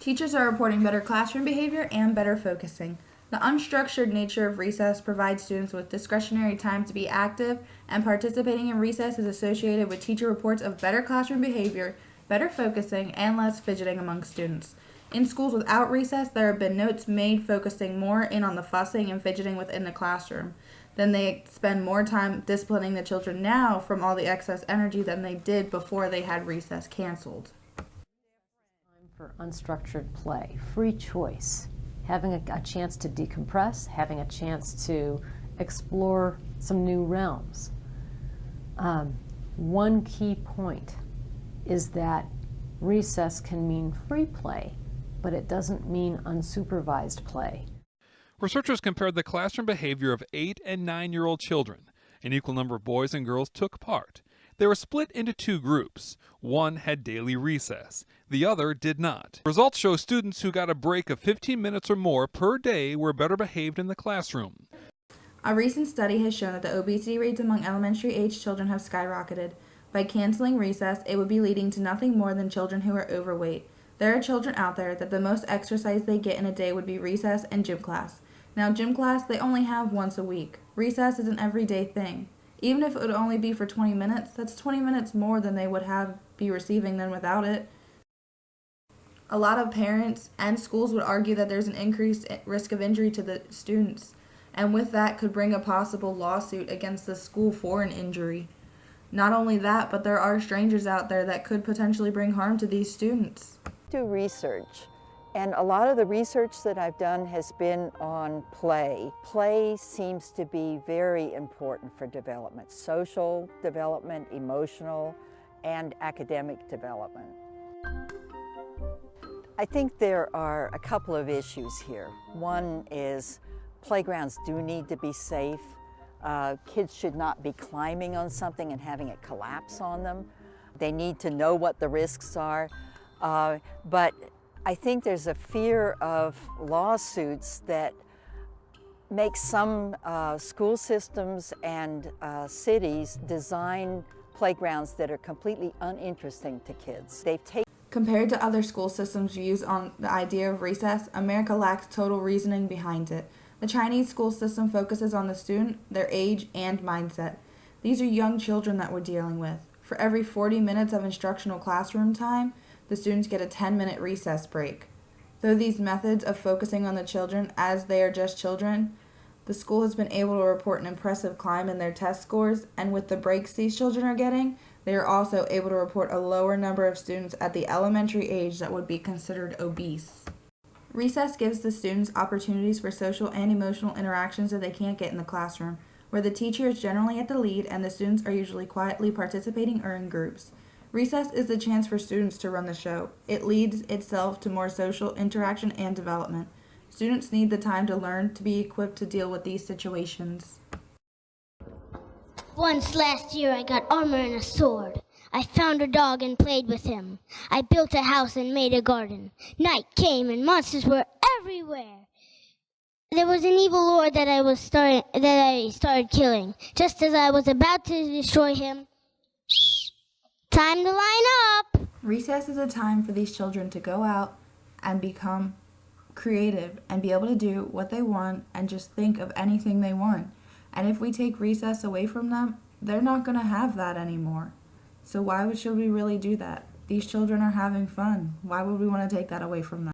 Teachers are reporting better classroom behavior and better focusing. The unstructured nature of recess provides students with discretionary time to be active, and participating in recess is associated with teacher reports of better classroom behavior, better focusing, and less fidgeting among students. In schools without recess, there have been notes made focusing more in on the fussing and fidgeting within the classroom. Then they spend more time disciplining the children now from all the excess energy than they did before they had recess canceled. For unstructured play, free choice, having a chance to decompress, having a chance to explore some new realms. One key point is that recess can mean free play, but it doesn't mean unsupervised play. Researchers compared the classroom behavior of 8 and 9-year-old children. An equal number of boys and girls took part. They were split into two groups. One had daily recess. The other did not. Results show students who got a break of 15 minutes or more per day were better behaved in the classroom. A recent study has shown that the obesity rates among elementary-age children have skyrocketed. By canceling recess, it would be leading to nothing more than children who are overweight. There are children out there that the most exercise they get in a day would be recess and gym class. Now, gym class they only have once a week. Recess is an everyday thing. Even if it would only be for 20 minutes, that's 20 minutes more than they would be receiving than without it. A lot of parents and schools would argue that there's an increased risk of injury to the students, and with that could bring a possible lawsuit against the school for an injury. Not only that, but there are strangers out there that could potentially bring harm to these students. Do research, and a lot of the research that I've done has been on play. Play seems to be very important for development, social development, emotional, and academic development. I think there are a couple of issues here. One is playgrounds do need to be safe. Kids should not be climbing on something and having it collapse on them. They need to know what the risks are. But I think there's a fear of lawsuits that make some school systems and cities design playgrounds that are completely uninteresting to kids. Compared to other school systems' views on the idea of recess, America lacks total reasoning behind it. The Chinese school system focuses on the student, their age, and mindset. These are young children that we're dealing with. For every 40 minutes of instructional classroom time, the students get a 10-minute recess break. Though these methods of focusing on the children as they are just children, the school has been able to report an impressive climb in their test scores, and with the breaks these children are getting, they are also able to report a lower number of students at the elementary age that would be considered obese. Recess gives the students opportunities for social and emotional interactions that they can't get in the classroom, where the teacher is generally at the lead and the students are usually quietly participating or in groups. Recess is the chance for students to run the show. It leads itself to more social interaction and development. Students need the time to learn to be equipped to deal with these situations. Once last year I got armor and a sword. I found a dog and played with him. I built a house and made a garden. Night came and monsters were everywhere. There was an evil lord that I started killing. Just as I was about to destroy him, time to line up! Recess is a time for these children to go out and become creative and be able to do what they want and just think of anything they want. And if we take recess away from them, they're not going to have that anymore. So should we really do that? These children are having fun. Why would we want to take that away from them?